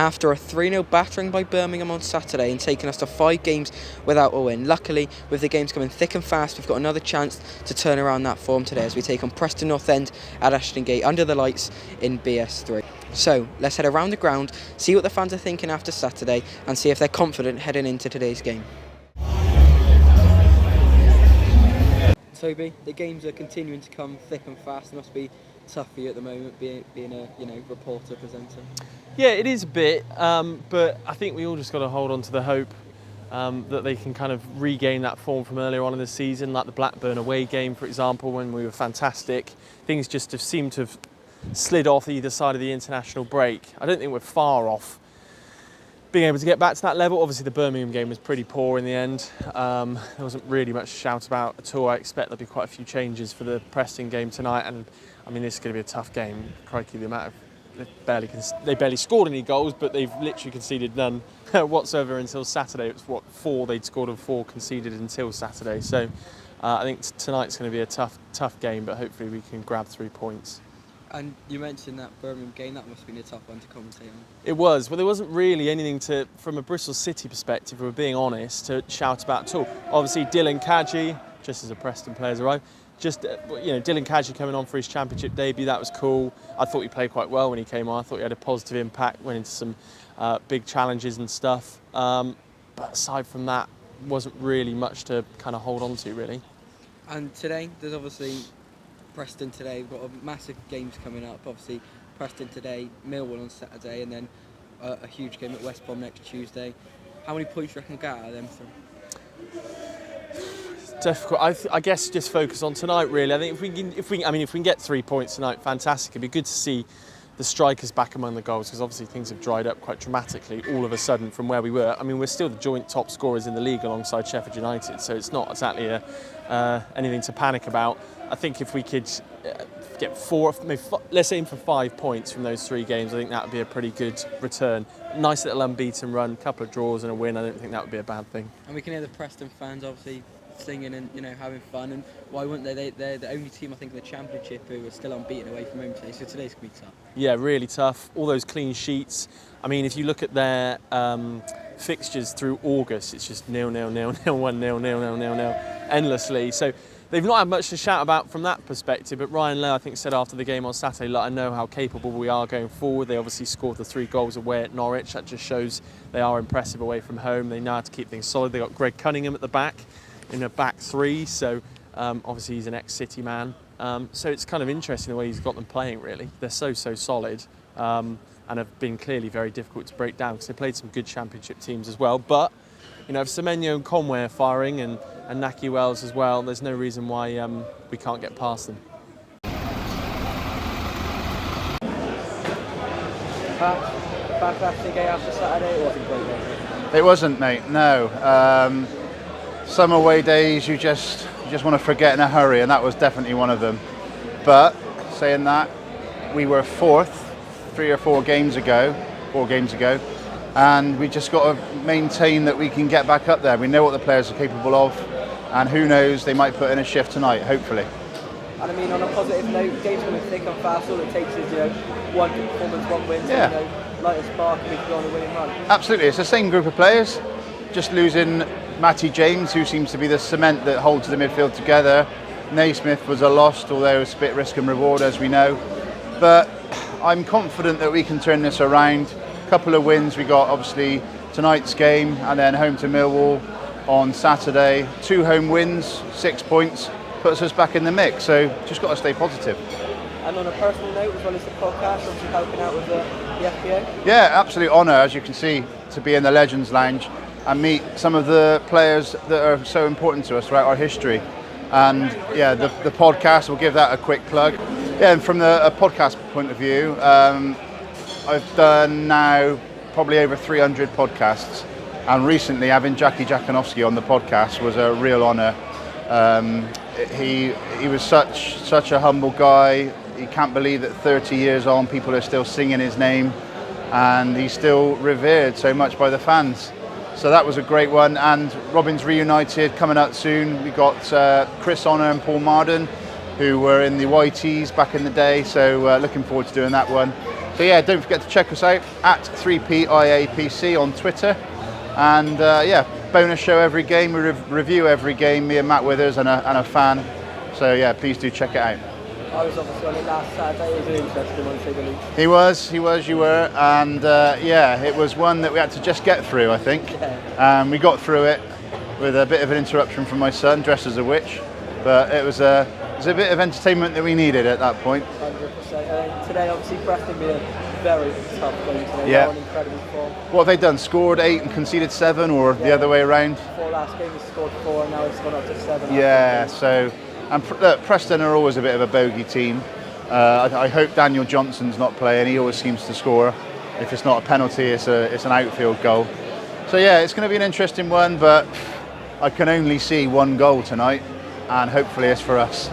after a 3-0 battering by Birmingham on Saturday and taking us to 5 games without a win. Luckily, with the games coming thick and fast, we've got another chance to turn around that form today as we take on Preston North End at Ashton Gate under the lights in BS3. So let's head around the ground, see what the fans are thinking after Saturday and see if they're confident heading into today's game. Toby, the games are continuing to come thick and fast. It must be tough for you at the moment, being a reporter, presenter. Yeah, it is a bit, but I think we all just got to hold on to the hope that they can kind of regain that form from earlier on in the season, like the Blackburn away game, for example, when we were fantastic. Things just have seemed to have slid off either side of the international break. I don't think we're far off being able to get back to that level. Obviously the Birmingham game was pretty poor in the end. There wasn't really much to shout about at all. I expect there'll be quite a few changes for the Preston game tonight, and I mean this is going to be a tough game. Crikey, the amount of they barely scored any goals, but they've literally conceded none whatsoever until Saturday. It was 4 they'd scored and 4 conceded until Saturday. So I think tonight's going to be a tough game, but hopefully we can grab 3 points. And you mentioned that Birmingham game, that must have been a tough one to commentate on. It was. Well, there wasn't really anything to, from a Bristol City perspective, if we're being honest, to shout about at all. Obviously, Dylan Kadji, just as a Preston player's arrived, Dylan Kadji coming on for his championship debut, that was cool. I thought he played quite well when he came on. I thought he had a positive impact, went into some big challenges and stuff. But aside from that, wasn't really much to kind of hold on to, really. And today, there's obviously Preston today. We've got massive games coming up. Obviously, Preston today, Millwall on Saturday, and then a huge game at West Brom next Tuesday. How many points do you reckon we'll get out of them from? It's difficult. I guess just focus on tonight, really. I think if we can get 3 points tonight, fantastic. It'd be good to see the strikers back among the goals, because obviously things have dried up quite dramatically all of a sudden from where we were. I mean, we're still the joint top scorers in the league alongside Sheffield United, so it's not exactly anything to panic about. I think if we could get 4, maybe let's aim for 5 points from those 3 games, I think that would be a pretty good return. Nice little unbeaten run, couple of draws and a win. I don't think that would be a bad thing. And we can hear the Preston fans obviously singing and having fun, and why wouldn't they? They're the only team I think in the Championship who are still unbeaten away from home today, so today's going to be tough. Yeah, really tough. All those clean sheets. I mean, if you look at their fixtures through August, it's just 0-0, 0-0, 1-0, 0-0, 0-0, endlessly. So they've not had much to shout about from that perspective, but Ryan Lowe, I think, said after the game on Saturday, let I know how capable we are going forward. They obviously scored the 3 goals away at Norwich. That just shows they are impressive away from home. They know how to keep things solid. They got Greg Cunningham at the back in a back 3, so obviously he's an ex-City man. So it's kind of interesting the way he's got them playing, really. They're so solid and have been clearly very difficult to break down because they played some good Championship teams as well. But if Semenyo and Conway are firing and Naki Wells as well, there's no reason why we can't get past them. Fantastic game after Saturday. It wasn't great. It wasn't, mate. No. Some away days you just want to forget in a hurry, and that was definitely one of them. But saying that, we were 4th 3 or 4 games ago, and we just got to maintain that we can get back up there. We know what the players are capable of, and who knows, they might put in a shift tonight, hopefully. And I mean, on a positive note, games coming thick and fast. All it takes is one good performance, 1 win, so, light a spark, and we can go on a winning run. Absolutely, it's the same group of players, just losing Matty James, who seems to be the cement that holds the midfield together. Naismith was a loss, although it's a bit risk and reward, as we know. But I'm confident that we can turn this around. A couple of wins. We got obviously tonight's game, and then home to Millwall on Saturday. 2 home wins, 6 points, puts us back in the mix. So just got to stay positive. And on a personal note, as well as the podcast, obviously helping out with the FPO. Yeah, absolute honour, as you can see, to be in the Legends Lounge and meet some of the players that are so important to us throughout our history. And yeah, the podcast, we'll give that a quick plug. Yeah, and from a podcast point of view, I've done now probably over 300 podcasts, and recently having Jackie Jakanowski on the podcast was a real honour. He was such a humble guy. He can't believe that 30 years on people are still singing his name, and he's still revered so much by the fans. So that was a great one. And Robin's Reunited coming out soon. We got Chris Honor and Paul Marden, who were in the YTs back in the day. So looking forward to doing that one. So yeah, don't forget to check us out at 3PIAPC on Twitter. And yeah, bonus show every game. We review every game, me and Matt Withers and a fan. So yeah, please do check it out. I was obviously on it last Saturday. It was an interesting one, to say the least. He was, you were. And yeah, it was one that we had to just get through, I think. Yeah. We got through it with a bit of an interruption from my son, dressed as a witch. But it was a bit of entertainment that we needed at that point. 100%. Today, obviously, Preston being a very tough game today. Yeah. They're on incredible form. What have they done? Scored 8 and conceded 7, or the other way around? Before last game, he scored 4, and now it's gone up to 7. Yeah, so, and look, Preston are always a bit of a bogey team. I hope Daniel Johnson's not playing. He always seems to score. If it's not a penalty, it's an outfield goal. So yeah, it's going to be an interesting one, but I can only see one goal tonight, and hopefully it's for us.